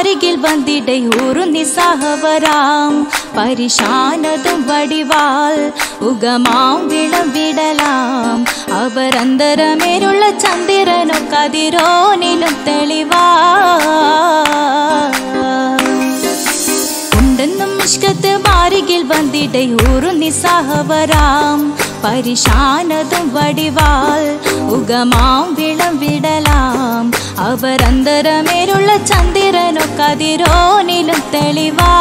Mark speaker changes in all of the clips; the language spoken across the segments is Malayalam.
Speaker 1: വാരികിൽ വന്നിടൈ ഊറുന്നി സഹവരാം പരിശാനതും വടിവാൾ ഉഗമാം വിളവിടലാം അവരന്തരമേലുള്ള ചന്ദ്രനോ കതിരോനിലും തെളിവാ ഉണ്ടെന്നും ഇഷ്കത്ത് വാരികിൽ വന്നിടൈ ഊറുന്നി സഹവരാം പരിശാനതും വടിവാൾ ഉഗമാം വിളവിടലാം അവരന്തരമേലുള്ള ചന്ദ്രനോ കതിരോനിലും തെളിവാ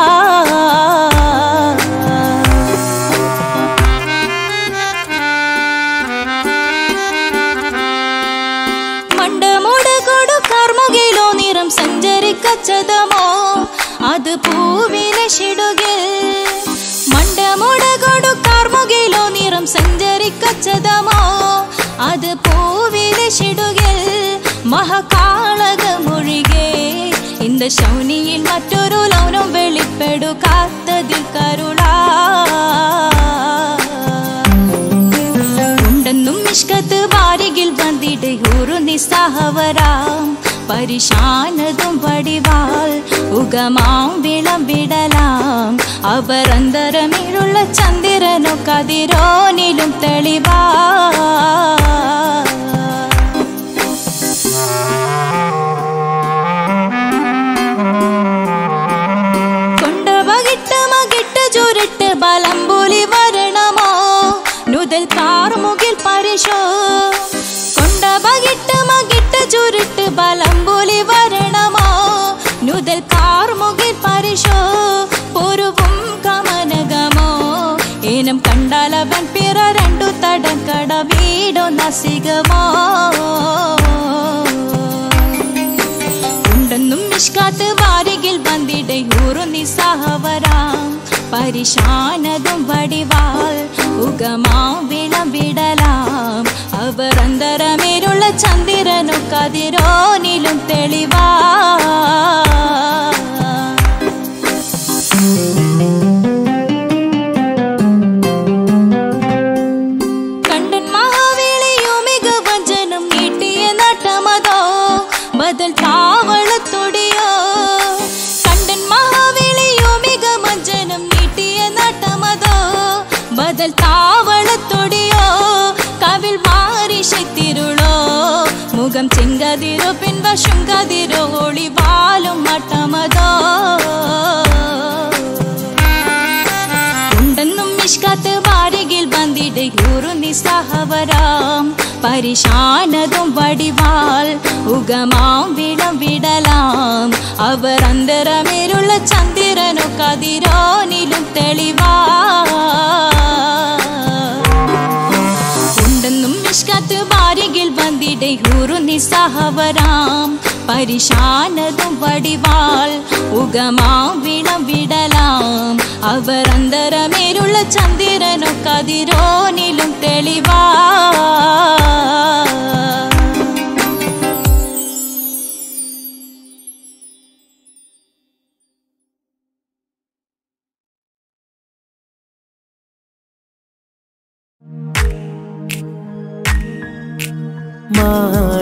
Speaker 1: മണ്ടമുടകൊടു കർമുകിലോ നിറം സഞ്ചരിക്കച്ചതമോ അത് പൂവിലെ ഷിടുകിൽ മണ്ടമുടകൊടു കർമുകിലോ നിറം സഞ്ചരിക്കച്ചതമോ അത് പൂവിലെ ഷിടുകിൽ മഹാകാളകമൊഴികെ இந்த ശൗനിയിൽ മറ്റൊരു ലൗനം വെളിപ്പെടുക്കാത്തതിൽ കരുളാ ഉണ്ടെന്നും ഇഷ്കത്ത് വാരികിൽ വന്നിടൈ ഊറുന്നി സഹവരാം പരിശാനതും വടിവാൾ ഉഗമാം വിളവിടലാം അവരന്തരമേലുള്ള ചന്ദ്രനോ കതിരോനിലും തെളിവാ കൊണ്ടവകിട്ട് മകിട്ട് ചുരുട്ട് ബലംപൂലി വരണമോ നുതൽ കാർമുകിൽ പരിശോ കൊണ്ടവകിട്ട് മകിട്ട് ചുരുട്ട് ബലംപൂലി വരണമോ നുതൽ കാർമുകിൽ പരിശോ പൊരുവും കമനകമോ ഏനം കണ്ടാലവൻ പിറ രണ്ടു തടക്കട വീടോ നസികമോ ഉണ്ടെന്നും ഇഷ്കാത്ത് വാരികിൽ വന്നിടൈ ഊറുന്നി സഹവരാം പരിശാനതും വടിവാൾ ഉഗമാം വിളവിടലാം അവരന്തരമേലുള്ള ചന്ദ്രനോ കതിരോനിലും തെളിവാ കണ്ടൻ മഹാവേളിയോ മികവഞ്ചനം നീട്ടിയ നട്ടമതോ ബദൽ താവളത്തൊടിയോ കണ്ടൻ മഹാവേളിയോ മികവഞ്ചനം നീട്ടിയ നട്ടമതോ ബദൽ താവളത്തൊടിയോ കവിൽ മാറി ശക്തിരുളോ മുഖം ചെങ്കതിരോ പിൻവശം കതിരോ ഒളിവാലും മട്ടമതോ ഉണ്ടെന്നും ഇഷ്കാത്ത് വാരികിൽ വന്നിടൈ ഊറുന്നി സഹവരാം പരിശാനതും വടിവാൾ ഉഗമാം വിളവിടലാം അവരന്തരമേലുള്ള ചന്ദ്രനോ കതിരോനിലും തെളിവാ ഉണ്ടെന്നും ഇഷ്കാത്ത് വാരികിൽ വന്നിടൈ ഊറുന്നി സഹവരാം പരിശാനതും വടിവാൾ ഉഗമാം വിളവിടലാം അവരന്തരമേലുള്ള ചന്ദ്രനോ കതിരോനിലും തെളിവാ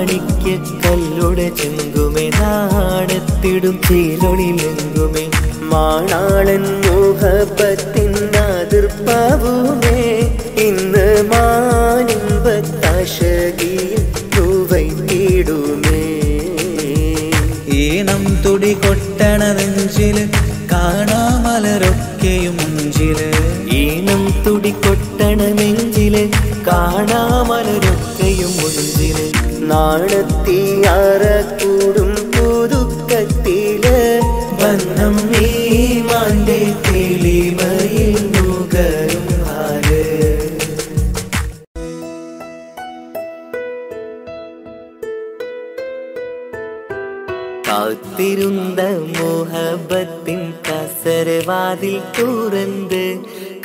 Speaker 2: മാണിക്യക്കല്ലുടെ ചെങ്കുമേ നാടത്തിടും ചീലൊളിലെങ്കുമേ മാണാളൻ മോഹപ്പത്തിൻ അതിർപ്പാവുമേ ഇന്ന് മാനിമ്പത്താശകിയിൽ തൂവൈത്തിടുമേ
Speaker 3: ഈണം തുടി കൊട്ടണ നെഞ്ചില് കാണാമലരൊക്കെയും മുഞ്ചില്
Speaker 2: ഈണം തുടി കൊട്ടണ നെഞ്ചില് കാണാമലരൊക്കെയും മുഞ്ചില് നാണത്തിയാറ കൂടും പുതുക്കത്തില് ബന്ധം ഈ മാന്റെ തെളിമയിൽ നുകരും ഹാല് കാത്തിരുന്ന മോഹബത്തിൻ കസരവാതിൽ തുറന്ന്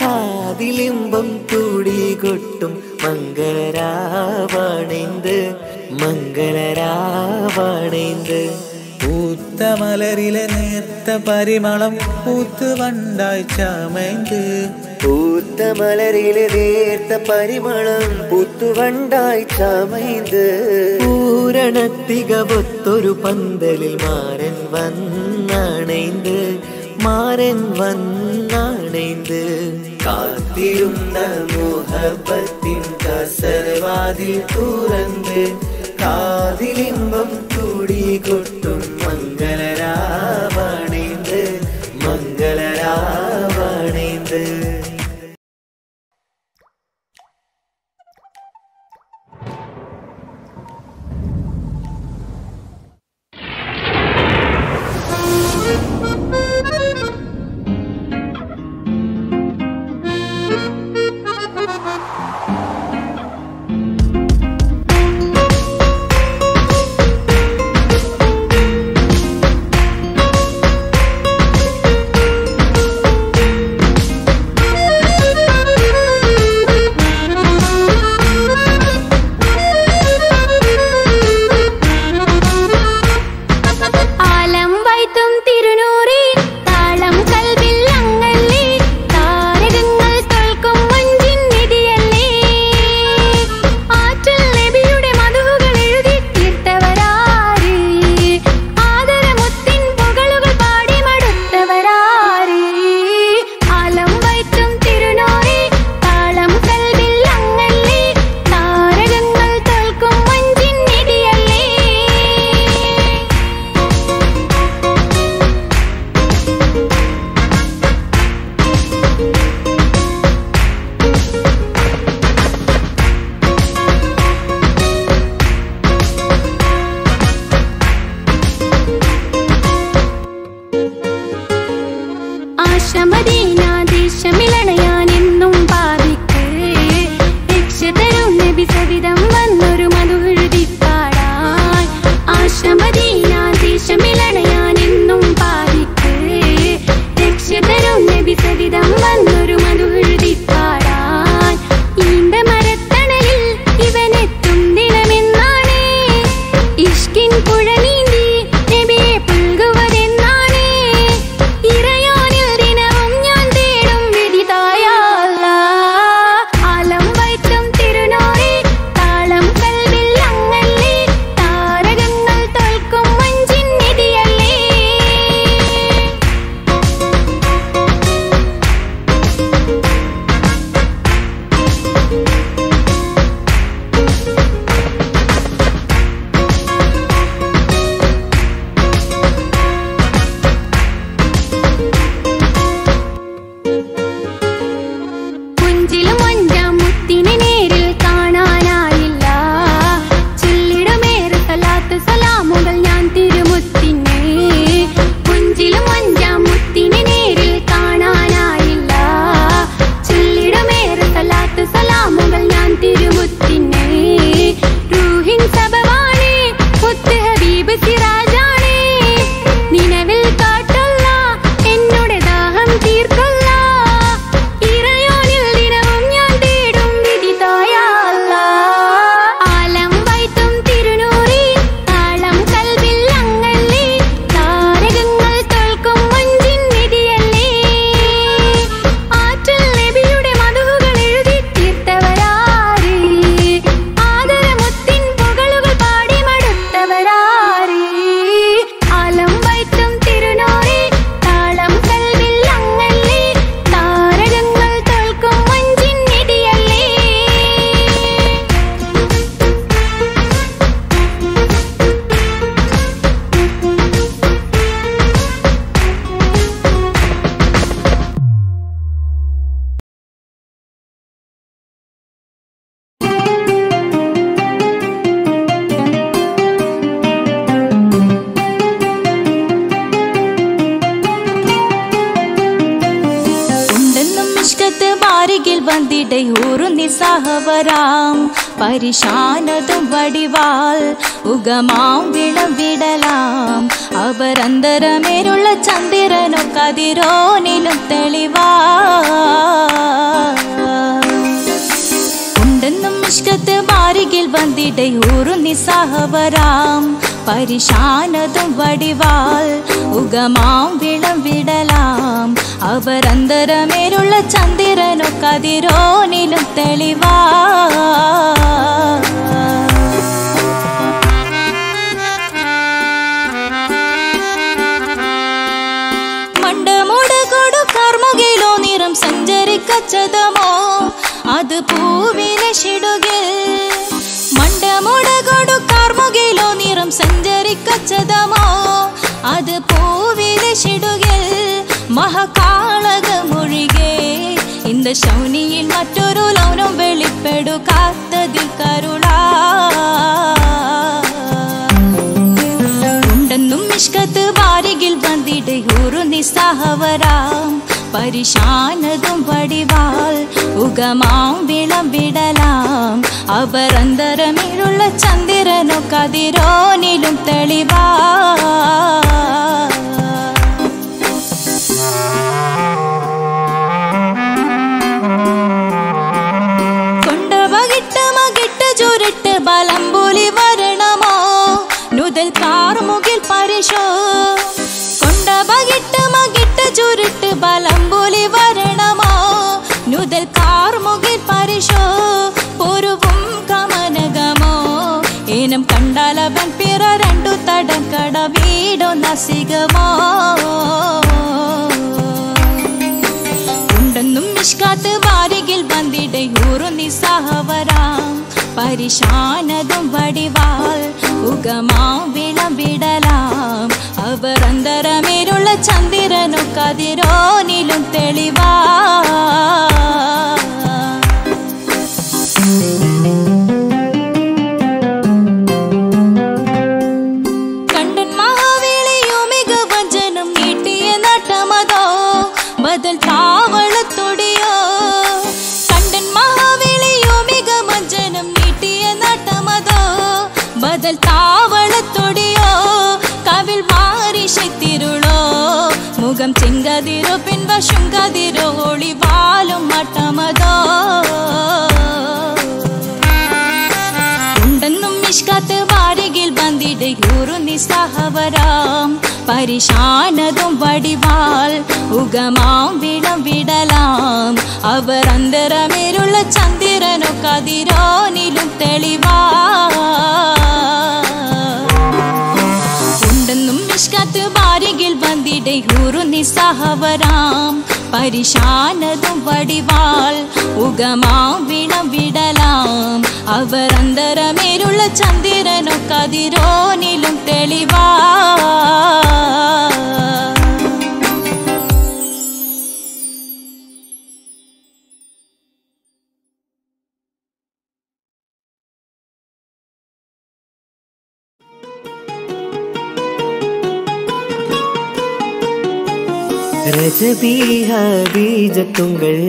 Speaker 2: കാതിലിമ്പം കൂടി കൊട്ടും മംഗളരാവണൈந்து മംഗളരാവണൈந்து
Speaker 3: പൂത്ത മലരിലെ നേർത്ത പരിമളം പൂത്ത് വണ്ടായി ചമൈந்து
Speaker 2: പൂത്ത മലരിലെ നേർത്ത പരിമളം പുത്തുവണ്ടായി ചമൈന്ത് പൂരണത്തികവൊത്തൊരു പന്തലിൽ മാരൻ വന്നണൈന്ത് മാരൻ വന്നണൈന്ത് കാത്തിരുന്ന മുഹബത്തിൻ കസർവാതിൽ തുറന്ന് കാതിലിമ്പം കൂടികൊട്ടും മംഗളരാവണൈന്ത് മംഗളരാവണൈന്ത്
Speaker 1: സാഹവരാം പരിശാനതും വടിവാൾ ഉഗമാം വിളവിടലാം അവരന്തരമേലുള്ള ചന്ദ്രനോ കതിരോനിലും തെളിവാ ഉണ്ടെന്നും ഇഷ്കത്ത് മാരികിൽ വന്നിടയൂറു നിസ്സാഹവരാം പരിശാനതും വടിവാൾ ഉഗമാം വിളവിടലാം അവരന്തരമേലുള്ള ചന്ദ്രനോ കതിരോനിലും തെളിവാ മണ്ടമുടകൊടു കർമുകിലോ നിറം സഞ്ചരിക്കച്ചതമോ അത് പൂവിലെ ഷിടുകിൽ മണ്ടമുടകൊടു കർമുകിലോ നിറം സഞ്ചരിക്കച്ചതമോ അത് പൂവിലെ ഷിടുകിൽ മഹാകാളകമൊഴികെ இந்த ശൗനിയിൽ മറ്റൊരു ലൗനം വെളിപ്പെടുക്കാത്തതിൽ കരുളാ ഉണ്ടെന്നും മിഷ്കത്ത് വാരികിൽ വന്നിടയൂരു നിസ്സഹവരാം പരിശാനതും വടിവാൾ ഉഗമാം വിളവിടലാം അവരന്തരമിലുള്ള ചന്ദ്രനോ കതിരോനിലും തെളിവാ ചുരുട്ട് ബലംബുലി വരണമോ നുതൽ കാർമുകിൽ പരിശോ കൊണ്ടപകിട്ട് മകിട്ട് ചുരുട്ട് ബലംബുലി വരണമോ നുതൽ കാർമുകിൽ പരിശോ പൊരുവും കമനകമോ ഏനം കണ്ടാലവൻ പിറ രണ്ടു തടം കട വീടോ നസികമോ ഉണ്ടെന്നും മിഷ്കാത്ത് വാരികിൽ വന്നിടയൂരു നിസ്സഹവരാം പരിശാനതും വടിവാൾ ഉഗമാം വിളവിടലാം അവരന്തരമേലുള്ള ചന്ദ്രനോ കതിരോനിലും തെളിവാ കണ്ടൻ മഹാവേളിയോ മികവഞ്ചനം നീട്ടിയ നട്ടമതോ ബദൽ താവളത്തൊടിയോ കണ്ടൻ മഹാവേളിയോ മികവഞ്ചനം ബദൽ താവളത്തൊടിയോ കവിൽ മാറിശത്തിരുളോ മുഖം ചെങ്കതിരോ പിൻവശം കതിരോ ഒളിവാലും മട്ടമതോ ഉണ്ടെന്നും മിഷ്കത്ത് വാരികിൽ വന്നിടയൂരു നിസ്സഹവരാം പരിശാനതും വടിവാൾ ഉഗമാം വിളവിടലാം അവരന്തരമേലുള്ള ചന്ദ്രനോ കതിരോനിലും തെളിവാ ഉണ്ടെന്നും മിഷ്കത്ത് വാരികിൽ വന്നിടയൂരു നിസ്സഹവരാം പരിശാനതും വടിവാൾ ഉഗമാം വിളവിടലാം അവരന്തരമേലുള്ള ചന്ദ്രനോ കതിരോനിലും തെളിവാ
Speaker 2: ரஜபீஹ பீஜத்துங்கள்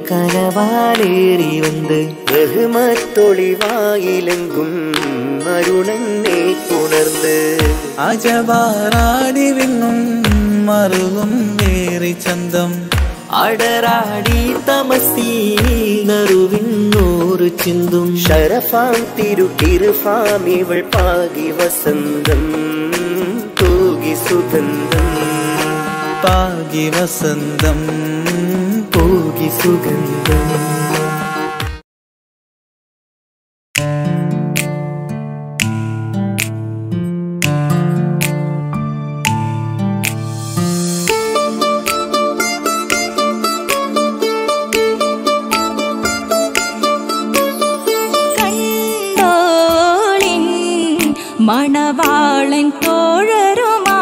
Speaker 2: கனவாலேறி வந்து ரஹ்மத்தொளிவாயிலெங்கும் அருணன்னே உணர்ந்து
Speaker 3: അജബാറാടി വിങ്ങും മറുകും വേറി ചന്തം
Speaker 2: അടരാടി തമസീ നറുവിന്നൂറ് ചിന്തും ഷറഫാം തിരുട്ടിരുഫാം ഇവൾ പാകി വസന്തം തൂകി സുഗന്ധം
Speaker 3: പാകി വസന്തം
Speaker 2: പൂകി സുഗന്ധം
Speaker 1: മണവാളൻ തോഴരുമാ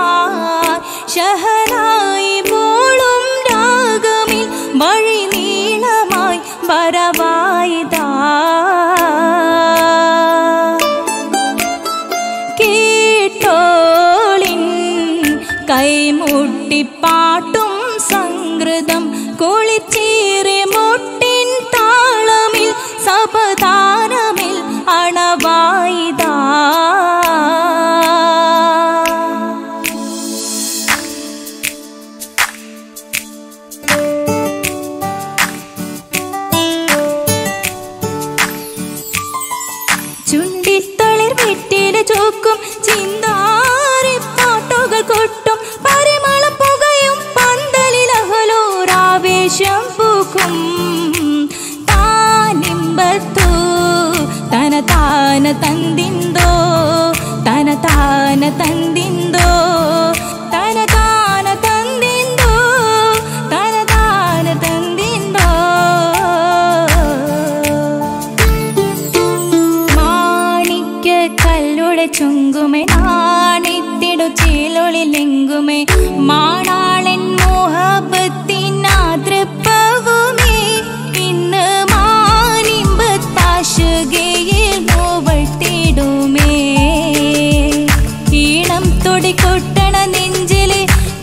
Speaker 1: ഷഹനായി പോളും രാഗമിൽ വഴി നീളമായി വരവായിതാ കേട്ടോളിൻ കൈമുട്ടിപ്പാട്ടും സംഗൃതം കുളിച്ചേറി മുട്ടിൻ താളമിൽ സപതാരമിൽ അണവായിതാ ചുണ്ടിത്തളിർ വെറ്റില ചോക്കും ചിന്താ ತಂದಿಂದೋ ತನ ತಾನ ತಂದಿಂದೋ ತನ ತಾನ ತಂದಿಂದೋ ತನ ತಾನ ತಂದಿಂದೋ മാണിക്യ കല്ലുടെ ചുങ്കുമേ നാണിത്തിടു ചീലൊളിലെങ്കുമേ മാണാളൻ മോഹബത്തിൻ ആതൃപ്പവുമേ ഇന്ന് മാനിമ്പത്താശുകയിൽ നോവട്ടിടുമേ ഈണം തുടികൊട്ടണ നെഞ്ചില്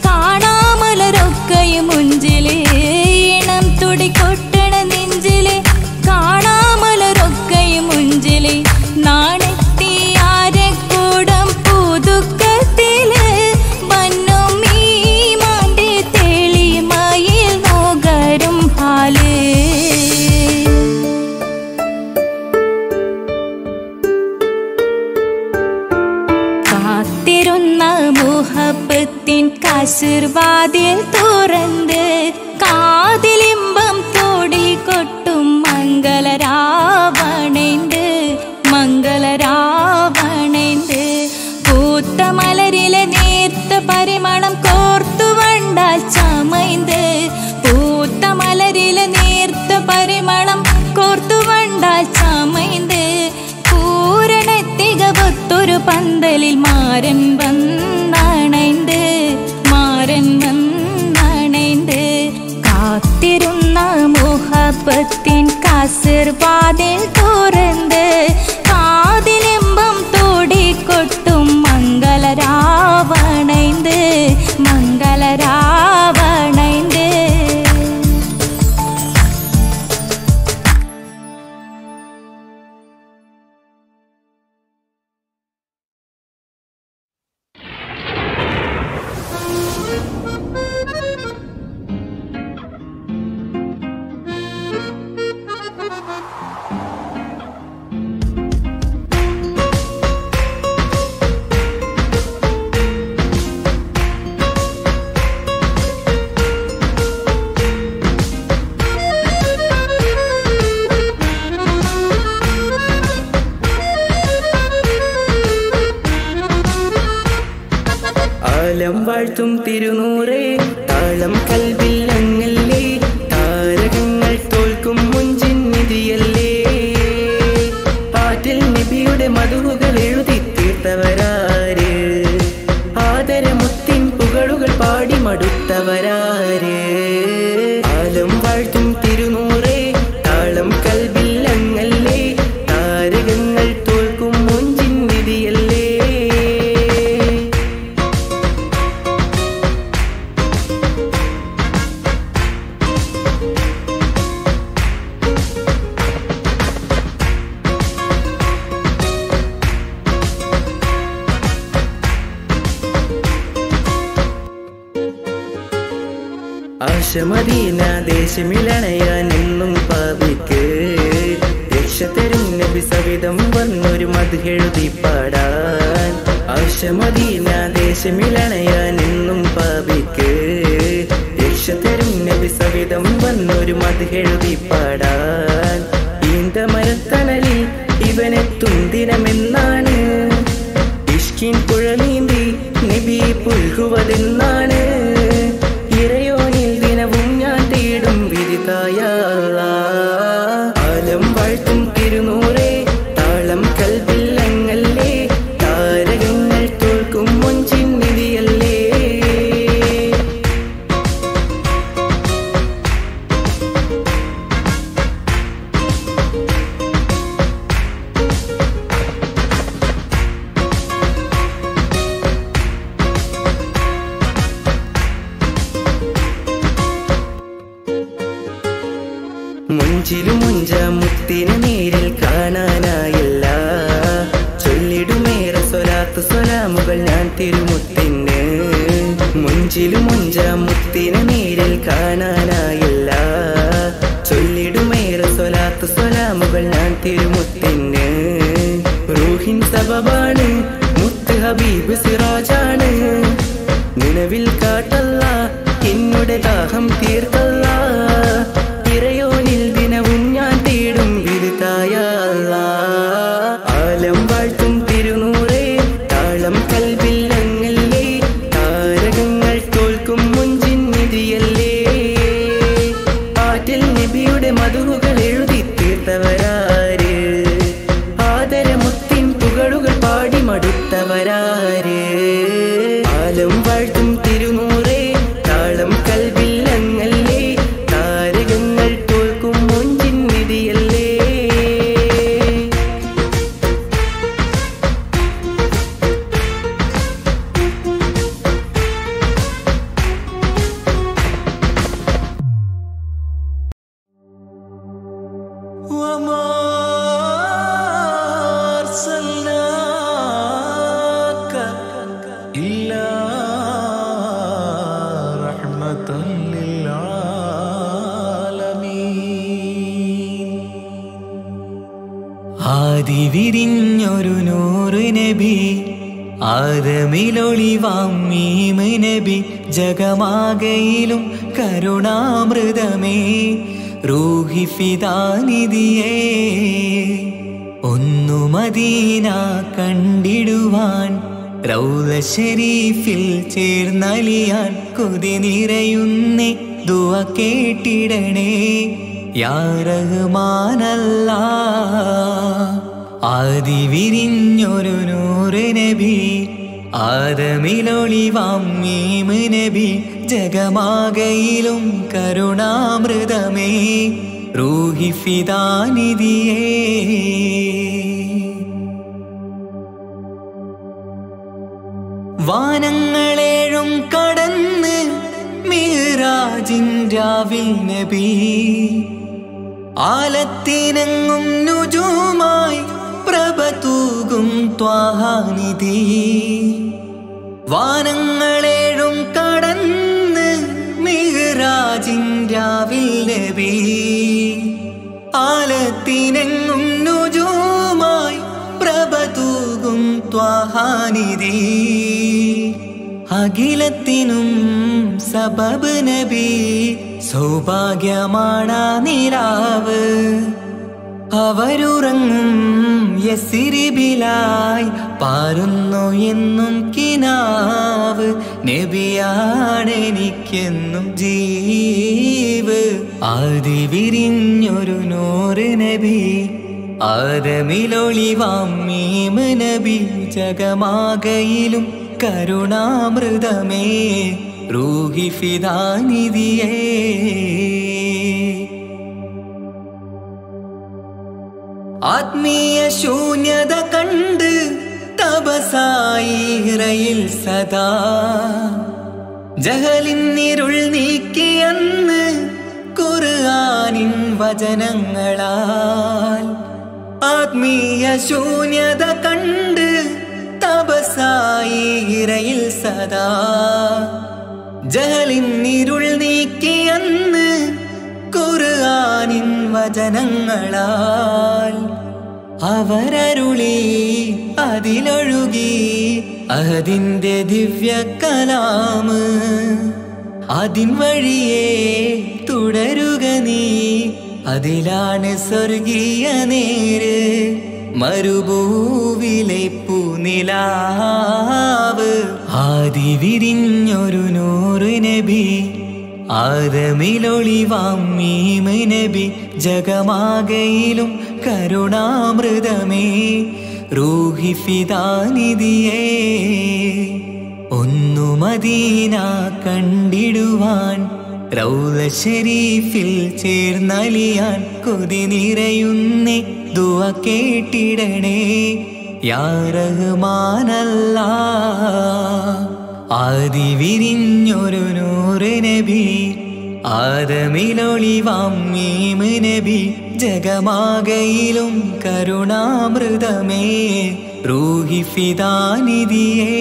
Speaker 1: കാണാമലരൊക്കെയും മുഞ്ചില് ഈണം തുടികൊട്ടണ നെഞ്ചില് കാണാമലരൊക്കെയും മുഞ്ചില് നാണത്തിയാരക്കൂടം പുതുക്കത്തില് വന്നും ഈ മാന്റെ തെളിമയിൽ നോകരും ഹാല് കാത്തിരുന്ന മുഹബത്തിൻ കസിർവാതിൽ തുറന്ന് കാതിലിമ്പം തോടികൊട്ടും മംഗളരാവണേന്ത് മംഗളരാവണേന്ത് പൂത്ത മലരിലെ നേർത്ത പരിമളം കോർത്തു വണ്ടാൽ ചമൈന്ത് പൂത്ത മലരിലെ നേർത്ത പരിമളം കോർത്തു വണ്ടാൽ ചമൈന്ത് പൂരണത്തികവൊത്തൊരു പന്തലിൽ മാരൻ വന്നണൈന്ത് മാരൻ വന്നണൈന്ത് കാത്തിരുന്ന മുഹബത്തിൻ കസിർവാതിൽ തുറന്ന് കാതിലെമ്പം തോടിക്കൊട്ടും മംഗളരാവണൈന്ത് മംഗളരാവണൈന്ത്
Speaker 2: ആലം വാഴ്ത്തും തിരുനൂറേ താളം കൽവിൽ അങ്ങല്ലേ താരകങ്ങൾ തോൽക്കും മുഞ്ചിൻ നിധിയല്ലേ പാറ്റിൽ നബിയുടെ മധുകൾ എഴുതി തീർത്തവരാര് ആദരമുത്തിൻ പുകളുകൾ പാടി മടുത്തവരാര് ആലം വാഴ്ത്തും തിരുനൂറേ താളം കൽവിൽ അങ്ങല്ലേ താരകങ്ങൾ തോൽക്കും മുഞ്ചിൻ നിധിയല്ലേ ആശമദീന ദേശമിലണയാൻ എന്നും പാപിക്ക് രക്ഷ തരും നബി സവിധം വന്നൊരു മദ്ഹെഴുതി പാടാൻ ആശമദീന ദേശമിലണയാൻ എന്നും പാപിക്ക് രക്ഷ തരും നബി സവിധം വന്നൊരു മദ്ഹെഴുതി പാടാൻ ഈന്തമരത്തണലിൽ ഇവനെത്തും ദിനമെന്നാണ് ഇഷ്കിൻ പുഴനീന്തി നബി പുൽകുവതെന്നാണ് ഇറയോനിൽ ദിനവും ഞാൻ തേടും വിരിതായ ആലം വാഴ്ത്തും തിരുനൂറേ താളം കൽവിൽ അങ്ങല്ലേ താരകങ്ങൾ തോൽക്കും മുഞ്ചിൻ നിധിയല്ലേ മുഞ്ചിലും മുഞ്ച മുത്തിന് നേരിൽ കാണാനായില്ല ചൊല്ലിടുമേറെ സ്വലാത്ത് സ്വലാമുകൾ ഞാൻ തിരുമുത്തിന് മുഞ്ചിലും മുഞ്ച മുത്തിന് നേരിൽ കാണാനായില്ല ചൊല്ലിടുമേറെ സ്വലാത്ത് സ്വലാമുകൾ ഞാൻ തിരുമുത്തിന് റൂഹിൻ സബബാണ് മുത്ത് ഹബീബ് സിറാജാണ് നിലവിൽ കാട്ടല്ല എന്നുടെ ദാഹം തീർത്തല്ല ഇറയോനിൽ ദിനവും ഞാൻ തേടും വിരുതായ ആലം
Speaker 3: ആദിവിരിഞ്ഞൊരു നൂറ് നബി ആദമിലൊളിവാം മീമ് നബി ജഗമാകയിലും കരുണാമൃതമേ റൂഹി ഫിദാനിധിയേ ഒന്നു മദീന കണ്ടിടുവാൻ റൗള ശരീഫിൽ ചേർന്നലിയാൻ കൊതി നിറയുന്നേ ദുആ കേട്ടിടണേ യാ റഹ്മാനല്ലാഹ് ആദിവിരിഞ്ഞൊരു നൂറ് നബി ആദമിലൊളിവാം മീമ് നബി ജഗമാകയിലും കരുണാമൃതമേ റൂഹി ഫിദാനിധിയേ വാനങ്ങളേഴും കടന്ന് മിഅ്റാജിൻ രാവിൽ നബി ആലത്തിനെങ്ങും നുജൂമായി പ്രഭ തൂകും ത്വാഹാനിധി വാനങ്ങളേഴും കടന്ന് മിഅ്റാജിൻ രാവിൽ നബി ആലത്തിനെങ്ങും നുജൂമായി പ്രഭ തൂകും ത്വാഹാനിധി അഖിലത്തിനും സബബ് നബി സൗഭാഗ്യമാണ് നിലാവ് അവരുറങ്ങും യസിരിബിലായി പാരുന്നു എന്നും കിനാവ് നബിയാണെനിക്കെന്നും ജീവ് ആദിവിരിഞ്ഞൊരു നൂറ് നബി ആദമിലൊളിവാം മീമ് നബി ജഗമാകയിലും കരുണാമൃതമേ റൂഹി ഫിദാനിധിയേ ആത്മീയ ശൂന്യത കണ്ട് തപസായി ഇറയിൽ സദാ ജഹലിന്നിരുൾ നീക്കിയന്ന് ഖുർആനിൻ വചനങ്ങളാൽ ആത്മീയ ശൂന്യത കണ്ട് തപസായി ഇറയിൽ സദാ ജഹലിന്നിരുൾ നീക്കിയന്ന് ഖുർആനിൻ വചനങ്ങളാൽ അവരരുളി അതിലൊഴുകി അഹദിന്റെ ദിവ്യ കലാമ് അതിൻ വഴിയേ തുടരുക നീ അതിലാണ് സ്വർഗീയ നേര് മരുഭൂവിലെ പൂനിലാവ് ആദിവിരിഞ്ഞൊരു നൂറ് നബി ആദമിലൊളിവാം മീമ് നബി ജഗമാകയിലും കരുണാമൃതമേ റൂഹി ഫിദാനിധിയേ ഒന്നു മദീന കണ്ടിടുവാൻ റൗള ശരീഫിൽ ചേർന്നലിയാൻ കൊതി നിറയുന്നേ ദുആ കേട്ടിടണേ യാ റഹ്മാനല്ലാഹ് ആദിവിരിഞ്ഞൊരു നൂറ് നബി ആദമിലൊളിവാം മീമ് നബി ജഗമാകയിലും കരുണാമൃതമേ റൂഹി ഫിദാനിധിയേ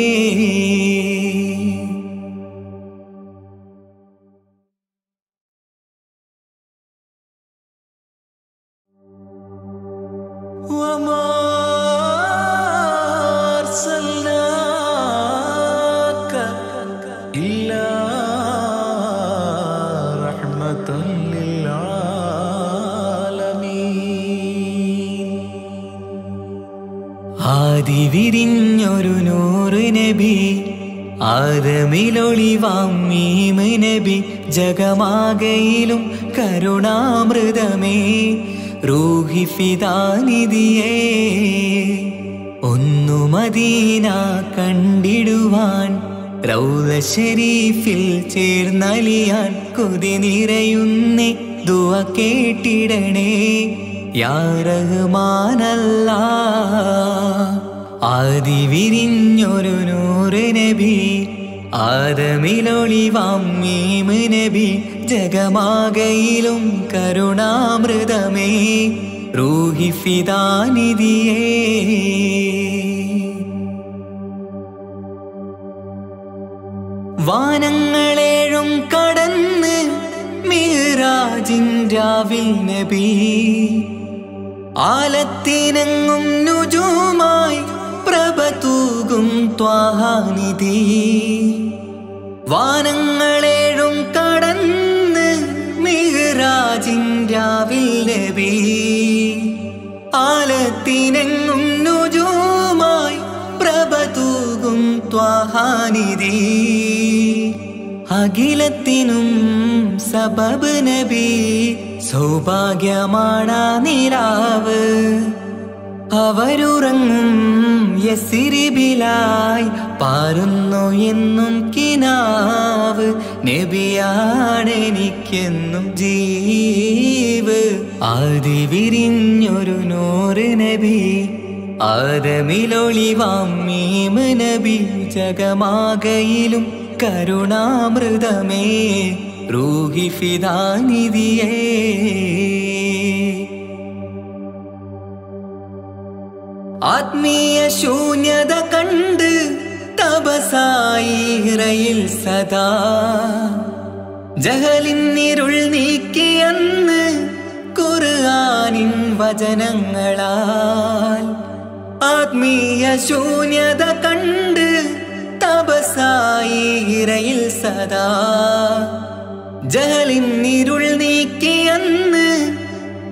Speaker 3: ആദിവിരിഞ്ഞൊരു നൂറ് നബി ആദമിലൊളിവാം മീമ് നബി ജഗമാകയിലും കരുണാമൃതമേ റൂഹി ഫിദാനിധിയേ ഒന്നു മദീന കണ്ടിടുവാൻ റൗള ശരീഫിൽ ചേർന്നലിയാൻ കൊതി നിറയുന്നേ ദുആ കേട്ടിടണേ യാ റഹ്മാനല്ലാഹ് ആദിവിരിഞ്ഞൊരു നൂറ് നബി ആദമിലൊളിവാം മീമ് നബി ജഗമാകയിലും കരുണാമൃതമേ റൂഹി ഫിദാനിധിയേ വാനങ്ങളേഴും കടന്ന് മിഅ്റാജിൻ രാവിൽ നബി ആലത്തിനെങ്ങും നുജൂമായി പ്രഭ തൂകും ത്വാഹാനിധി വാനങ്ങളേഴും കടന്ന് മിഹ്റാജിൻ രാവിൽ നബി ആലത്തിനെങ്ങും നുജൂമായി പ്രഭ തൂകും ത്വാഹാനിധി അഖിലത്തിനും സബബ് നബി സൗഭാഗ്യമാണ നിലാവ് അവരുറങ്ങും യസിരിബിലായി പാരുന്നു എന്നും കിനാവ് നബിയാണെനിക്കെന്നും ജീവ് ആദി വിരിഞ്ഞൊരു നൂറ് നബി ആദമിലൊളിവാം മീമ് നബി ജഗമാകയിലും കരുണാമൃതമേ റൂഹി ഫിദാനിധിയേ ആത്മീയ ശൂന്യത കണ്ട് തപസായി ഇറയിൽ സദാ ജഹലിന്നിരുൾ നീക്കിയെന്ന് ഖുർആനിൻ വചനങ്ങളാൽ ആത്മീയ ശൂന്യത കണ്ട് തപസായി ഇറയിൽ സദാ ജഹലിന്നിരുൾ നീക്കിയെന്ന്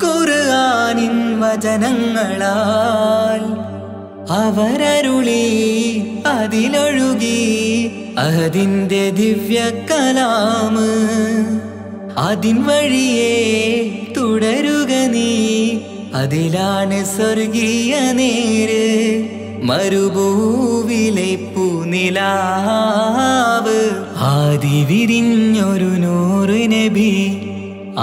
Speaker 3: ഖുർആനിൻ വചനങ്ങളാൽ അവരരുളി അതിലൊഴുകി അതിന്റെ ദിവ്യ കലാമ് അതിൻ വഴിയേ തുടരുക നീ അതിലാണ് സ്വർഗീയ നേര് മരുഭൂവിലെ പൂനിലാവ് ആദി വിരിഞ്ഞൊരു നൂറ് നബി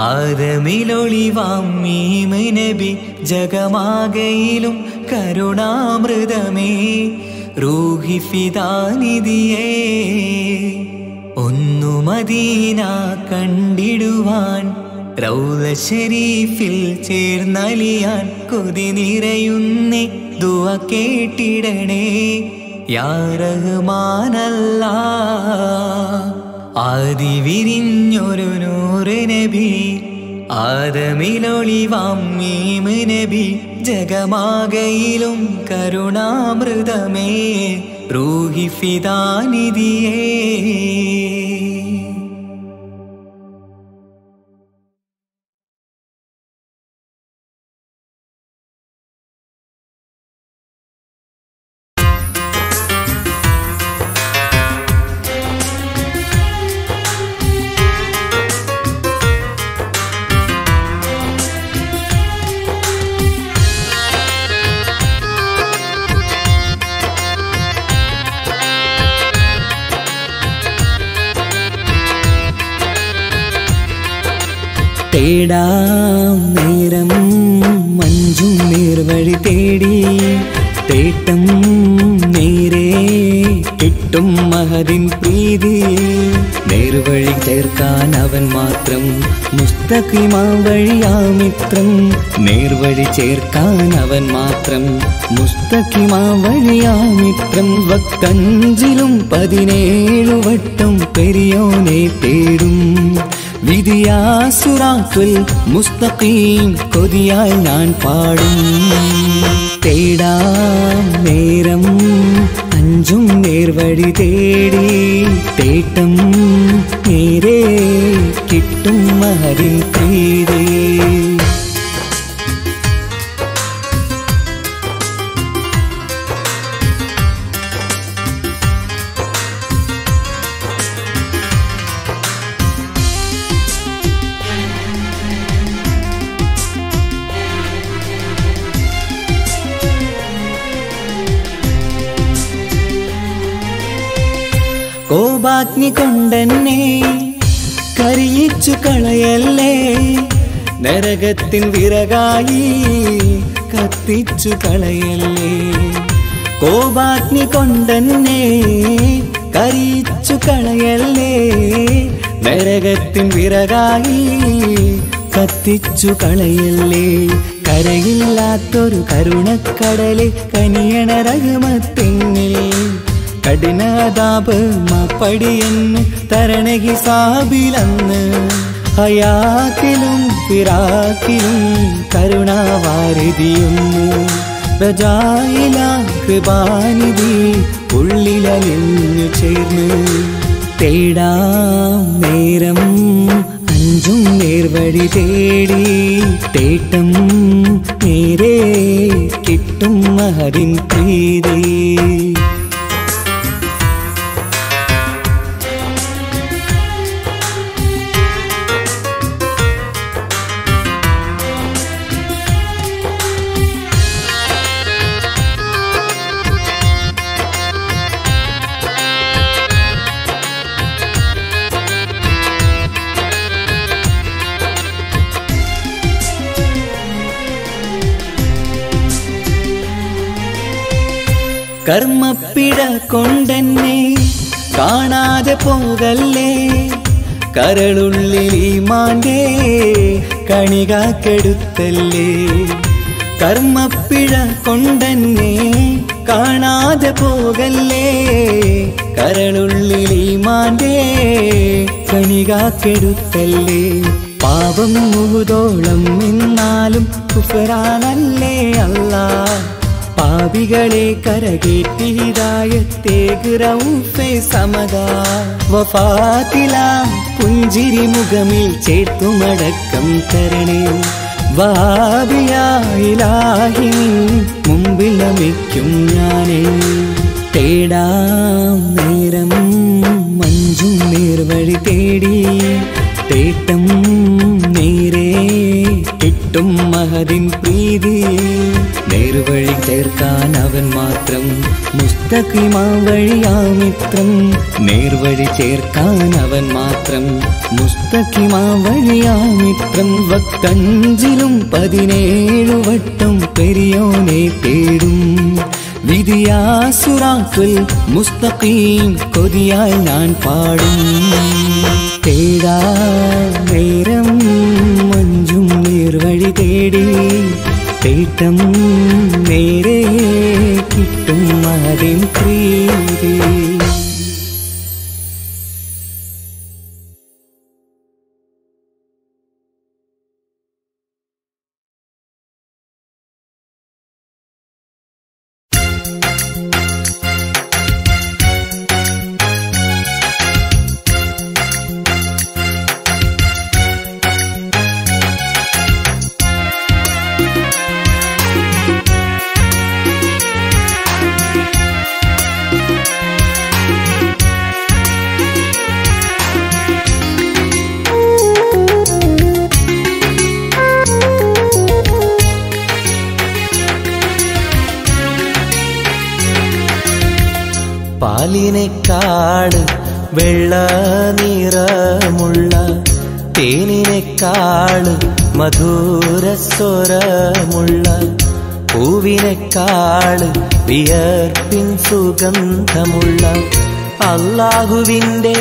Speaker 3: ആദമിലൊളിവാം മീമ് നബി ജഗമാകയിലും കരുണാമൃതമേ റൂഹി ഫിദാനിധിയേ ഒന്നു മദീന കണ്ടിടുവാൻ റൗള ശരീഫിൽ ചേർന്നലിയാൻ കൊതി നിറയുന്നേ ദുആ കേട്ടിടണേ യാ റഹ്മാനല്ലാഹ് ആദി വിരിഞ്ഞൊരു നൂറ് നബി ആദമിലൊളിവാം മീമ് നബി ജഗമാകയിലും കരുണാമൃതമേ റൂഹി ഫിദാനിധിയേ
Speaker 4: തേടാം നേരം മഞ്ചും നേർവഴി തേടി തേട്ടം നേരെ കിട്ടും മഹദിൻ പ്രീതി നേർവഴി ചേർക്കാൻ അവൻ മാത്രം മുസ്തഖിമാ വഴിയാ മിത്രം നേർവഴി ചേർക്കാൻ അവൻ മാത്രം മുസ്തഖിമാ വഴിയാ മിത്രം വക്കഞ്ചിലും 17 വട്ടം പെരിയോനെ തേടും വിധിയാ സിറാത്തുൽ മുസ്തഖീം കൊതിയാൽ ഞാൻ പാടും തേടാം നേരം അഞ്ചും നേർവഴി തേടി തേട്ടം നേരെ കിട്ടും മഹദിൻ പ്രീതി കോപാഗ്നി കൊണ്ടെന്നെ കരിയിച്ചു കളയല്ലേ നരകത്തിൻ വിറകായി കത്തിച്ചു കളയല്ലേ കോപാഗ്നി കൊണ്ടെന്നെ കരിയിച്ചു കളയല്ലേ നരകത്തിൻ വിറകായി കത്തിച്ചു കളയല്ലേ കരയില്ലാത്തൊരു കരുണക്കടലെ കനിയണ റഹ്മത്തിന്നിൽ കഠിനാതാപ് മാപ്പടിയെന്ന് തരണ ഹിസാബിലന്ന് ഹയാത്തിലും ഫിറാക്കിലും കരുണാവാരിതിയൊന്നു റജായിലാം കൃപാനിധി ഉള്ളിലലിഞ്ഞു ചേർന്ന് തേടാം നേരം അഞ്ചും നേർവഴി തേടി തേട്ടം നേരെ കിട്ടും മഹരിൻ പ്രീതി കർമ്മപ്പിഴ കൊണ്ടെന്നെ കാണാതെ പോകല്ലേ കരളുള്ളിൽ ഈമാന്റെ കണികാക്കെടുത്തല്ലേ കർമ്മപ്പിഴ കൊണ്ടെന്നെ കാണാതെ പോകല്ലേ കരളുള്ളിൽ ഈമാന്റെ കണികാക്കെടുത്തല്ലേ പാപം മുഹുദോളം എന്നാലും കുഫ്റാനല്ലേ അല്ലാഹ് പാപികളെ കരകേറ്റി ഹിദായത്തേക് റഊഫേ സമദാ വഫാത്തിലാം പുഞ്ചിരി മുഖമിൽ ചേർത്തുമടക്കം തരണേ വഹാബിയായിലാഹി മുമ്പിൽ നമിക്കും ഞാനേ തേടാം നേരം മഞ്ചും നേർവഴി തേടി തേട്ടം നേരെ കിട്ടും മഹദിൻ പ്രീതി നേർവഴി ചേർക്കാൻ അവൻ മാത്രം മുസ്തഖിമാ വഴിയാമിത്രം നേർവഴി ചേർക്കാൻ അവൻ മാത്രം മുസ്തഖിമാ വഴിയാമിത്രം വക്തഞ്ചിലും 17 വട്ടം പെരിയോനെ തേടും വിധിയാസുറാക്കുൽ മുസ്തഖീം കൊതിയായി ഞാൻ പാടും തേടാ നേരം മഞ്ചും നേർവഴി തേടി തേട്ടം നേരെ കിട്ടും മഹദിൻ പ്രീതി പാലിനെക്കാട് വെള്ള നിറമുള്ള തേനിനെക്കാട് മധുരസ്വരമുള്ള പൂവിനെക്കാട് വിയർപ്പിൻ സുഗന്ധമുള്ള അല്ലാഹുവിൻ്റെ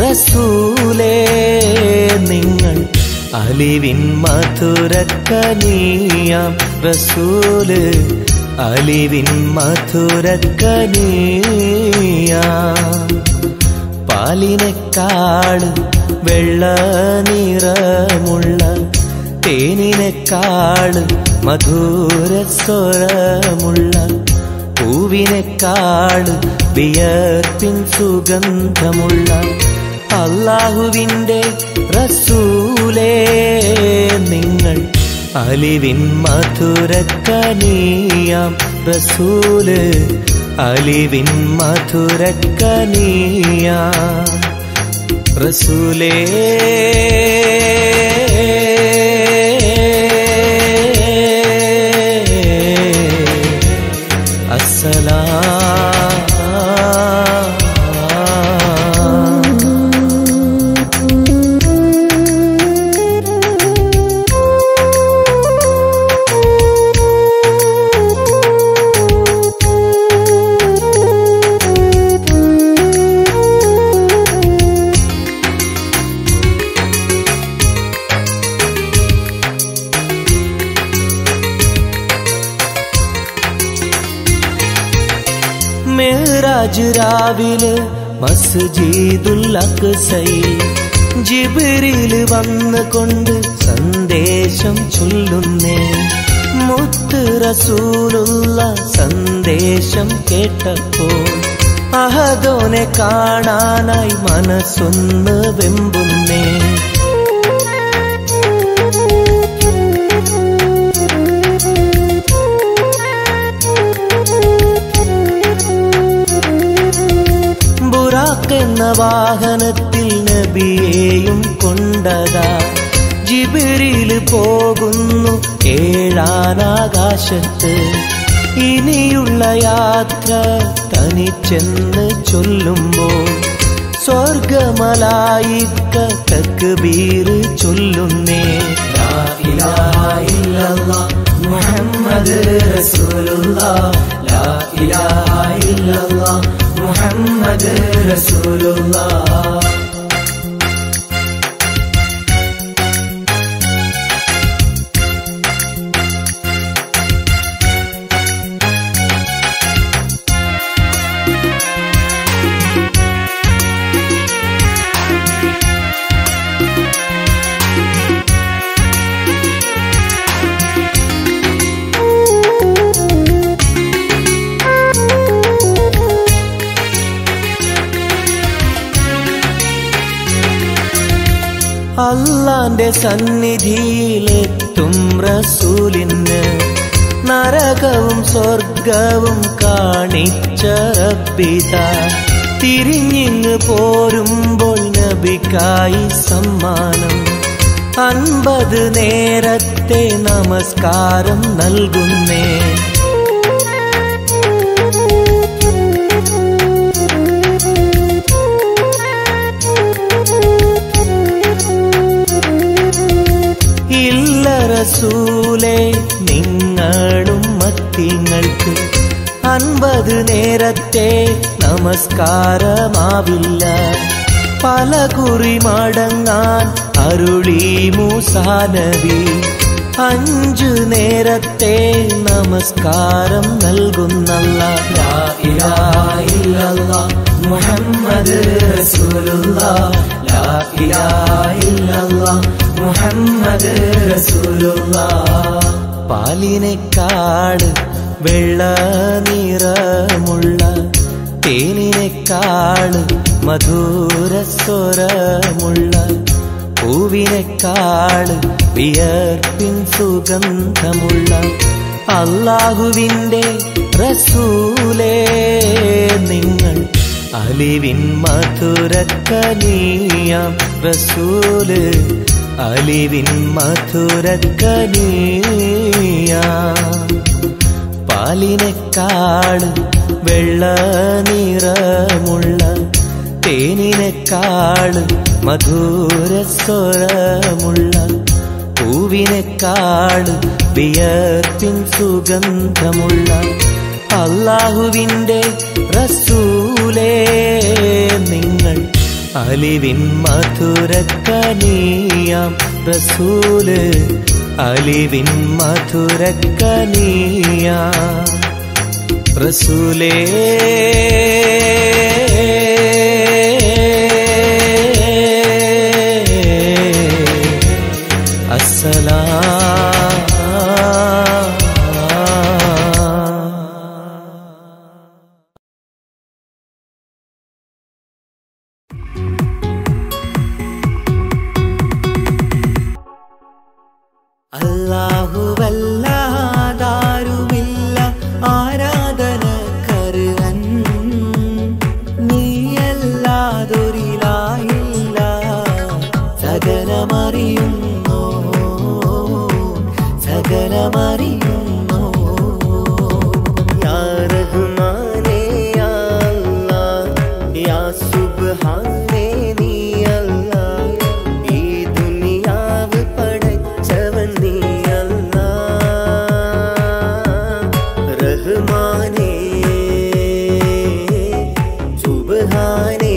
Speaker 4: റസൂലേ നിങ്ങൾ അലിവിൻ മധുരക്കനിയാം റസൂല് അലിവിൻ മധുരക്കനിയാം പാലിനെക്കാട് വെള്ള നിറമുള്ള തേനിനെക്കാട് മധുരസ്വരമുള്ള പൂവിനെക്കാട് വിയർപ്പിൻ സുഗന്ധമുള്ള അല്ലാഹുവിൻ്റെ റസൂലേ നിങ്ങൾ അലിവിൻ മധുരക്കനിയാം റസൂല് അലിവിൻ മധുരക്കനിയാം റസൂലേ
Speaker 2: മെഹ്റാജ് രാവിലെ മസ്ജിദുൽ അഖ്സയിൽ
Speaker 4: ജിബ്രീൽ വന്നുകൊണ്ട് സന്ദേശം ചൊല്ലുന്നേ. മുത്ത് റസൂലുള്ള സന്ദേശം കേട്ടപ്പോൾ അഹദോനെ കാണാനായി മനസ്സൊന്ന് വെമ്പുന്നേ. ബുറാഖ് എന്ന വാഹനത്തിൽ നബിയെയും കൊണ്ടതാ ജിബ്രീൽ പോകുന്നു ഏഴാനാകാശത്ത്. ഇനിയുള്ള യാത്ര തനിച്ചെന്ന് ചൊല്ലുമ്പോൾ സ്വർഗമലായിക്ക തക്ബീർ ചൊല്ലുന്നേ. ലാ ഇലാഹ ഇല്ലല്ലാഹ് മുഹമ്മദ് റസൂലുള്ളാഹ്, ലാ ഇലാഹ ഇല്ലല്ലാഹ് മുഹമ്മദ് റസൂലുള്ളാഹ്. അല്ലാന്റെ സന്നിധിയിലെത്തും റസൂലിന് നരകവും സ്വർഗവും കാണിച്ച റബ്ബിതാ. തിരിഞ്ഞിങ്ങ് പോരുമ്പോൾ നബിക്കായി സമ്മാനം 50 നേരത്തെ നമസ്കാരം നൽകുന്നേ. റസൂലേ നിങ്ങളും മത്തിങ്ങൾക്ക് 50 നേരത്തെ നമസ്കാരമാവില്ല. പല കുറി മടങ്ങാൻ അരുളി മൂസാ നബി. 5 നേരത്തെ നമസ്കാരം നൽകുന്നല്ലാഹ്. ലാ ഇലാഹ ഇല്ലല്ലാഹ് മുഹമ്മദ് റസൂലുള്ളാഹ്, ലാ ഇലാഹ ഇല്ലല്ലാഹ് മുഹമ്മദ് റസൂലുള്ളാഹ്. പാലിനെക്കാട് വെള്ള നിറമുള്ള തേനിനെക്കാട് മധുരസ്വരമുള്ള പൂവിനെക്കാട് വിയർപ്പിൻ സുഗന്ധമുള്ള അല്ലാഹുവിൻ്റെ റസൂലേ നിങ്ങൾ അലിവിൻ മധുരക്കനിയാം റസൂല്, അലിവിൻ മധുരക്കനിയാം. പാലിനെക്കാട് വെള്ള നിറമുള്ള തേനിനെക്കാട് മധുരസ്വരമുള്ള പൂവിനെക്കാട് വിയർപ്പിൻ സുഗന്ധമുള്ള അല്ലാഹുവിൻ്റെ റസൂലേ നിങ്ങൾ അലിവിൻ മധുരക്കനിയാം റസൂല്, അലിവിൻ മധുരക്കനിയാം റസൂലേ.
Speaker 3: അല്ലാഹുവല്ലാതാരുമില്ല ആരാധനക്കർഹൻ, നീയല്ലാതൊരിലായില്ല സകലമറിയുന്നു സകലമറിയുന്നു. യാ റഹ്മാനേ യാ അല്ലാഹ്, യാ സുബ്ഹാനേ നീ അല്ലാഹ്, ഈ ദുനിയാവ് പടച്ചവൻ നീ റഹ്മാനേ സുബ്ഹാനേ.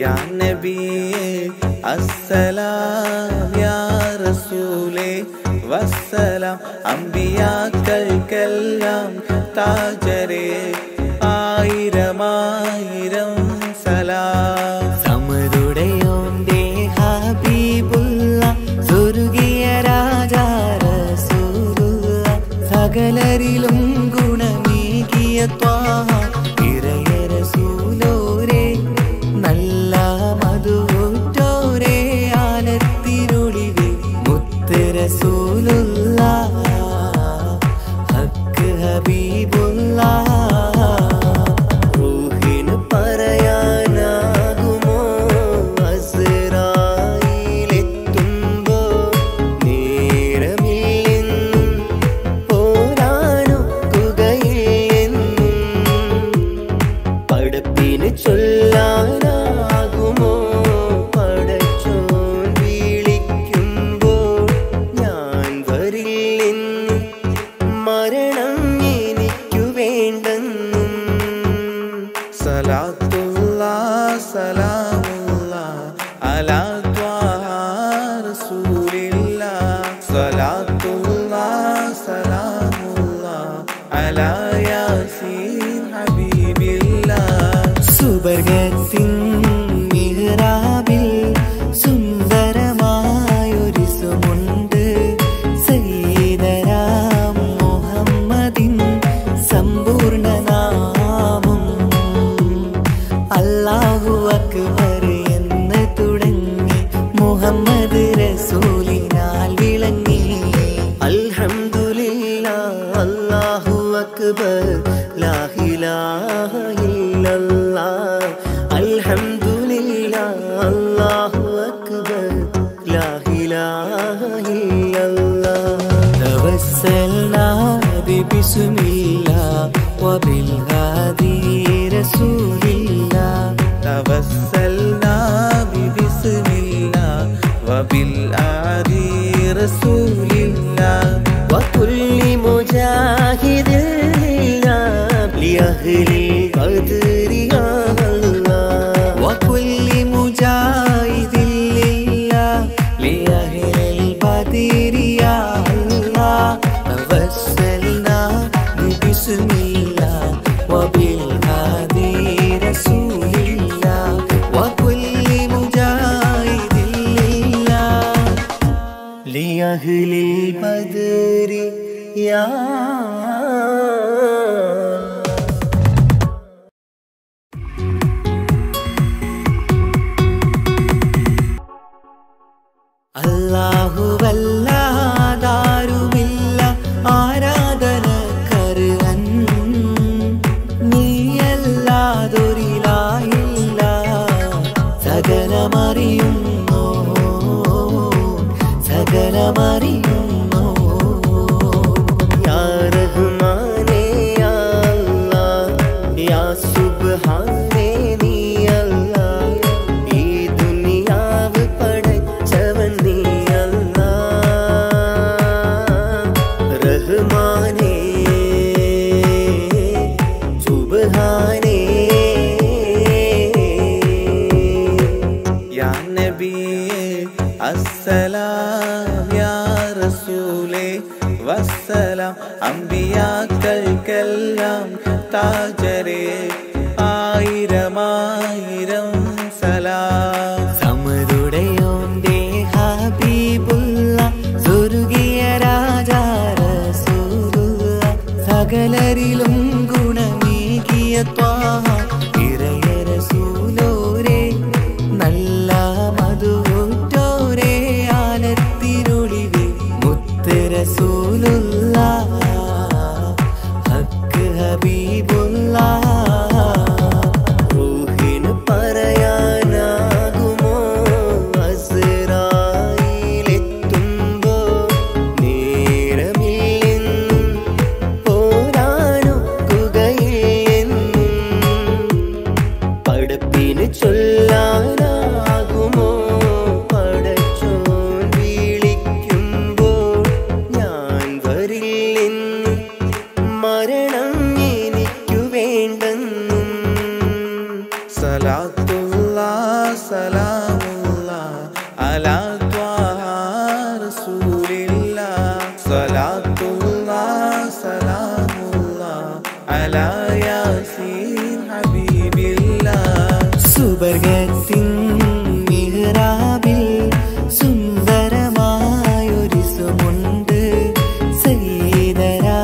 Speaker 3: യാ നബിയേ അസ്സലാം, യാ റസൂലേ വസ്സലാം. അംബിയാക്കൾക്കെല്ലാം താജരേ ആയിരമായിരം സലാം. സകലരിലും ഗുണമേകിയ ത്വാഹ ഇറയ റസൂലോരേ നല്ല മധുറ്റോരേ ആലത്തിരുളിവേ മുത്ത് റസൂലുള്ളാഹ് ഹക്ക് ഹബീബുള്ളാഹ് റൂഹിന് പറയാനാകുമോ അസ്റായിലെത്തുമ്പോൾ നേരമില്ലെന്നും പോരാനൊക്കുകയില്ലെന്നും പടപ്പിന് ചൊല്ലാനാകുമോ പടച്ചോൻ വിളിക്കുമ്പോൾ ഞാൻ വരില്ലെന്നും മരണം എനിക്കു വേണ്ടെന്നും സലാത്തുല്ലാഹ് സലാമുല്ലാഹ് അലാ ത്വാഹ റസൂലില്ലാഹ് സലാത്തുല്ലാഹ് സലാമുല്ലാഹ് അലാ യാസീൻ ഹബീബില്ലാഹ് സുബർഗത്തിൻ മിഹ്റാബിൽ സുന്ദരമായൊരു സുമുണ്ട് സയ്യിദനാ മുഹമ്മദിൻ സമ്പൂർണ്ണ നാമം അല്ലാഹു അക്ബർ എന്ന് തുടങ്ങി മുഹമ്മദ് റസൂലിനാൽ വിളങ്ങി അൽഹംദുലില്ലാഹ് അല്ലാഹു അക്ബർ ലാ ഇലാഹ ഇല്ലല്ലാഹ് അൽഹംദുലില്ലാഹ് അല്ലാഹു അക്ബർ ലാ ഇലാഹ ഇല്ലല്ലാഹ് തവസ്സൽനാ ബിസ്മില്ലാഹ് വബിൽഹാദി റസൂലില്ലാഹ് തവസ്സൽനാ ബിസ്മില്ലാഹ് വബിൽഹാദി റസൂലില്ലാഹ് വകുല്ലി മുജാഹിദിൻ ലിഅഹ്ലി ഖദ്രി യാ അല്ലാഹ് വകുല്ലി മുജാഹിദിൻ ലിഅഹ്ലിൽ ബദ്രി യാ അല്ലാഹ് തവസ്സൽനാ ബിസ്മില്ലാഹ് വബിൽഹാദി റസൂലില്ലാഹ് വകുല്ലി മുജാഹിദിൻ ലിഅഹ്ലിൽ ബദ്രി യാ അല്ലാഹുവല്ലാതാരുമില്ല ആരാധനക്കർഹൻ നീയല്ലാതൊരിലായില്ല സകലമറിയുന്നോ സകലമറിയുന്നോ യാ റഹ്മാനേ യാ അല്ലാഹ് യാ സുബ്ഹാനേ നീ അല്ലാഹ് ഈ ദുനിയാവ് പടച്ചവൻ നീ അല്ലാഹ് റഹ്മാനേ സുബ്ഹാനേ യാ നബിയേ അസ്സലാം യാ റസൂലേ വസ്സലാം അംബിയാക്കൾക്കെല്ലാം താജരേ ആയിരമായിരം സലാം സമരുടയോന്റെ ഹബീബുള്ള സ്വർഗീയ രാജാ റസൂലുള്ള സകലരിലും ഗുണമേകിയ ത്വാഹ ഇറയ റസൂലോരേ നല്ല മധുറ്റോരേ ആലത്തിരുളിവേ മുത്ത് റസൂലുള്ളാഹ് ഹക്ക് ഹബീബുള്ളാഹ് റൂഹിന് പറയാനാകുമോ അസ്റായിലെത്തുമ്പോൾ നേരമില്ലെന്നും പോരാനൊക്കുകയില്ലെന്നും പടപ്പിന് ചൊല്ലാനാകുമോ പടച്ചോൻ വിളിക്കുമ്പോൾ ഞാൻ വരില്ലെന്നും മരണം എനിക്കു വേണ്ടെന്നും സലാത്തുല്ലാഹ് സലാമുല്ലാഹ് അലാ ത്വാഹ റസൂലില്ലാഹ് സലാത്തുല്ലാഹ് സലാമുല്ലാഹ് അലാ യാസീൻ ഹബീബില്ലാഹ് സുബർഗത്തിൻ മിഹ്റാബിൽ സുന്ദരമായൊരു സുമുണ്ട് സയ്യിദനാ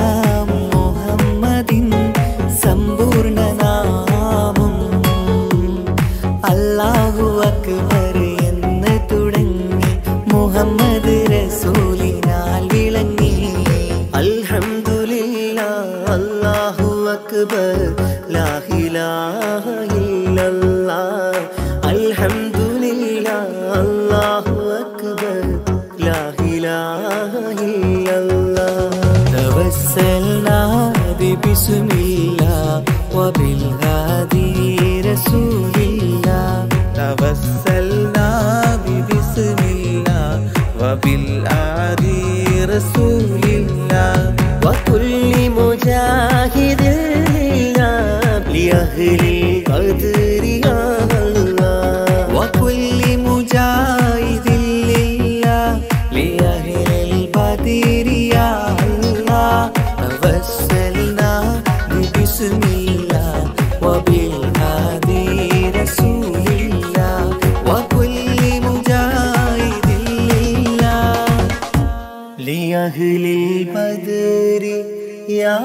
Speaker 2: ബിസ്മില്ലാ വബിൽഹാദി റസൂലില്ലാ
Speaker 3: توسلنا ببسم الله وبالهادي رسول الله
Speaker 2: وكل مجاهد لله لأهل القدر يا الله وكل مجاهد لله لأهل القدر يا الله توسلنا ببسم الله وبالهادي رسول الله وكل مجاهد لله لأهل البدر يا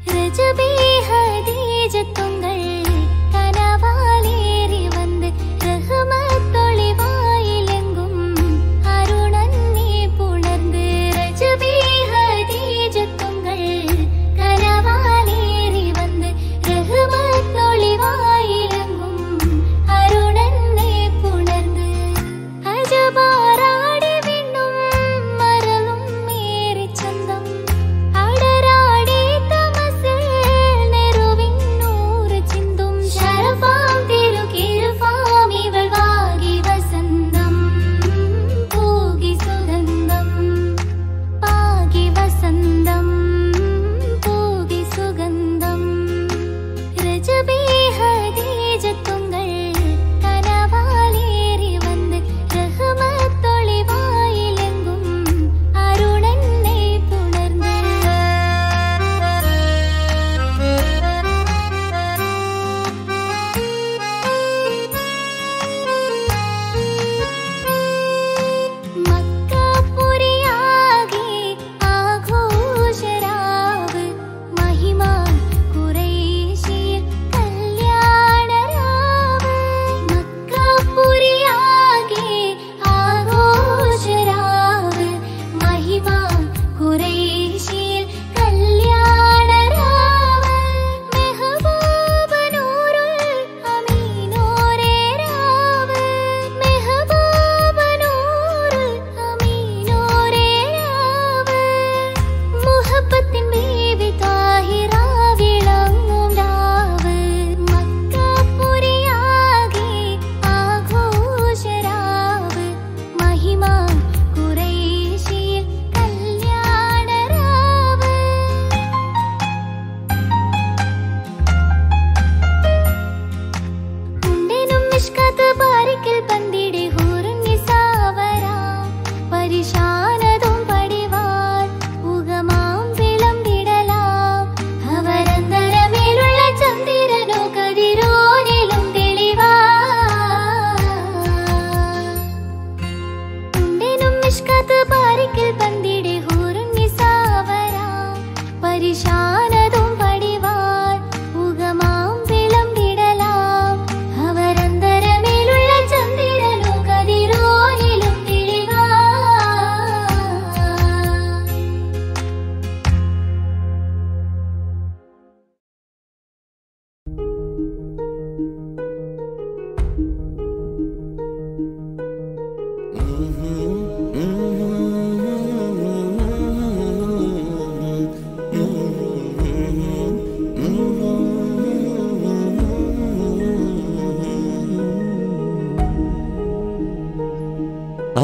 Speaker 1: ரஜபி ஹதீஜத்துங்கள் கனவாலேறி வந்து ரஹ்மத்தொளி வாயிலெங்கும் அருணன்னே புணர்ந்து ரஜபி ஹதீஜத்துங்கள் கனவாலேறி வந்து ரஹ்மத்தொளி வாயிலெங்கும் அருணன்னே புணர்ந்து அஜபாராடி விண்ணும் மரலும் மேரி சந்தம் அடராடி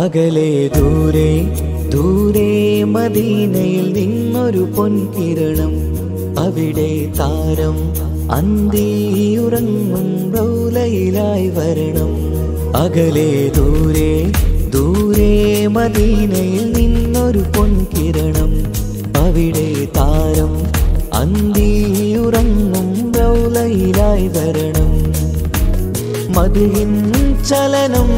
Speaker 2: അകലെ ദൂരെ ദൂരെ മദീനയിൽ നിന്നൊരു പൊൻകിരണം അവിടെ താരം അന്തിയുറങ്ങും റൗലയിലായി വരണം അകലെ ദൂരെ ദൂരെ മദീനയിൽ നിന്നൊരു പൊൻകിരണം അവിടെ താരം അന്തിയുറങ്ങും റൗലയിലായി വരണം മദിയിൻ ചലനം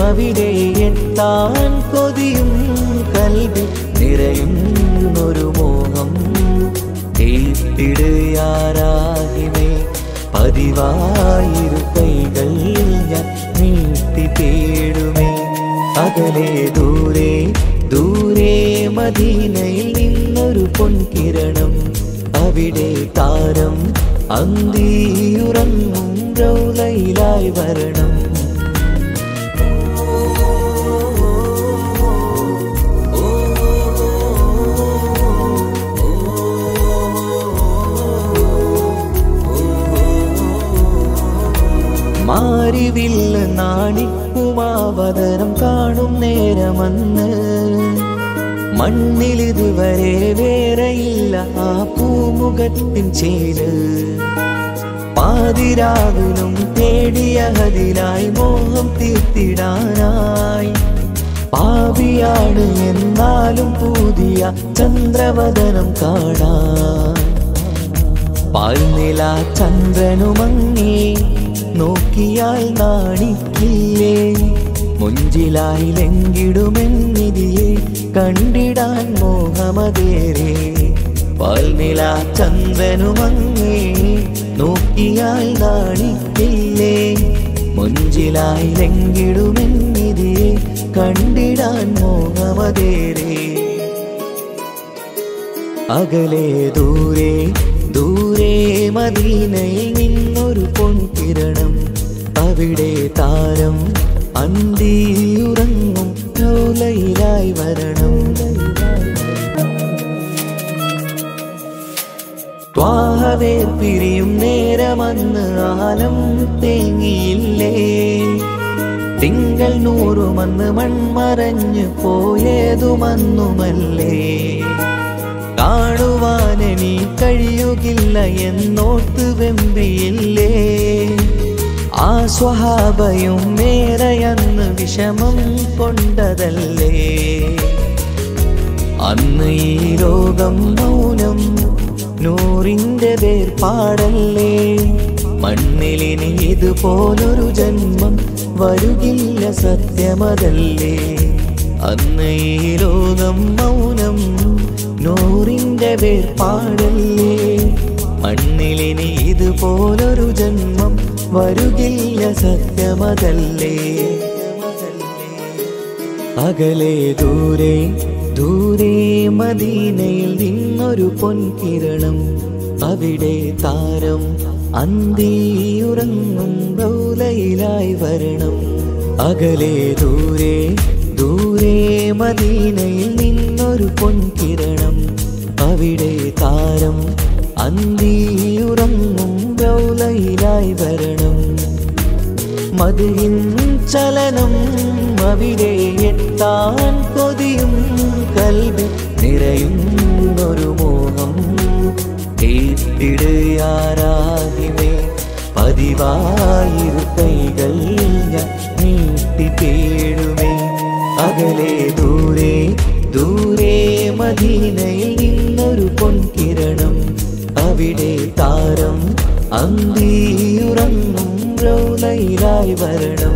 Speaker 2: അവിടെ എത്താൻ കൊതിയും കൽബിൽ നിറയുന്നൊരു മോഹം കേട്ടിട് യാരാഹിമേ പതിവായിരു കൈകൾ ഞാൻ നീട്ടി തേടുമേ അകലെ ദൂരെ ദൂരെ മദീനയിൽ നിന്നൊരു പൊൻകിരണം അവിടെ താരം അന്തിയുറങ്ങും റൗളയിലായി വരണം മാരിവില്ല നാണിക്കുമാവതരം കാണും നേരമന്ന് മണ്ണിലിതുവരെ വേറെയില്ല ആ പൂമുഖത്തിൻ ചേര് പാതിരാവിലും തേടിയ ഹദിലായി മോഹം തീർത്തിടാനായി പാപിയാണ് എന്നാലും പുതിയ ചന്ദ്രവദനം കാണാൻ പാൽനില ചന്ദ്രനുമങ്ങി നോക്കിയാൽ നാണിക്കില്ലേ മുഞ്ചിലായി ലംഘിടുമെന്നിതിയെ കണ്ടിടാൻ മോഹമതേറെ പാൽനില ചന്ദ്രനുമങ്ങി നോക്കിയാൽ നാണിക്കില്ലേ മുഞ്ചിലായി ലംഘിടുമെന്നിതിയെ കണ്ടിടാൻ മോഹമതേറെ അകലെ ദൂരെ ദൂരെ മദീനയിൽ നിന്നൊരു പൊൻകിരണം അവിടെ താരം അന്തിയുറങ്ങും റൗളയിലായി വരണം ത്വാഹവേ പിരിയും നേരമന്ന് ആലം തേങ്ങിയില്ലേ തിങ്കൾ നൂറുമന്ന് മൺമറഞ്ഞു പോയതുമന്നുമല്ലേ കാണുവാനെനി കഴിയുകില്ല എന്നോർത്ത് വെമ്പിയില്ലേ ആ സ്വഹാബയും മേറയന്ന് വിഷമം കൊണ്ടതല്ലേ അന്ന് ഈ ലോകം മൗനം നൂറിൻ്റെ വേർപാടല്ലേ മണ്ണിലിനി ഇതുപോലൊരു ജന്മം വരുകില്ല സത്യമതല്ലേ അന്ന് ഈ ലോകം മൗനം നൂറിൻ്റെ വേർപാടല്ലേ മണ്ണിലിനി ഇതുപോലൊരു ജന്മം വരുകില്ല സത്യമതല്ലേ അകലെ ദൂരെ ദൂരെ മദീനയിൽ നിന്നൊരു പൊൻകിരണം അവിടെ താരം അന്തിയുറങ്ങും റൗളയിലായി വരണം അകലെ ദൂരെ ദൂരെ മദീനയിൽ നിന്നൊരു പൊൻകിരണം അവിടെ താരം അന്തിയുറങ്ങും റൗളയിലായി വരണം മദിഹിൻ ചലനം അവിടെ എത്താൻ കൊതിയും കൽബിൽ നിറയുന്നൊരു മോഹം കേട്ടിട് യാരാഹിമേ പതിവായിരു കൈകൾ ഞാൻ നീട്ടി തേടുമേ അകലെ ദൂരെ ദൂരെ മദീനയിൽ നിന്നൊരു പൊൻകിരണം അവിടെ താരം അന്തിയുറങ്ങും റൗളയിലായി വരണം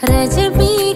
Speaker 1: रजबी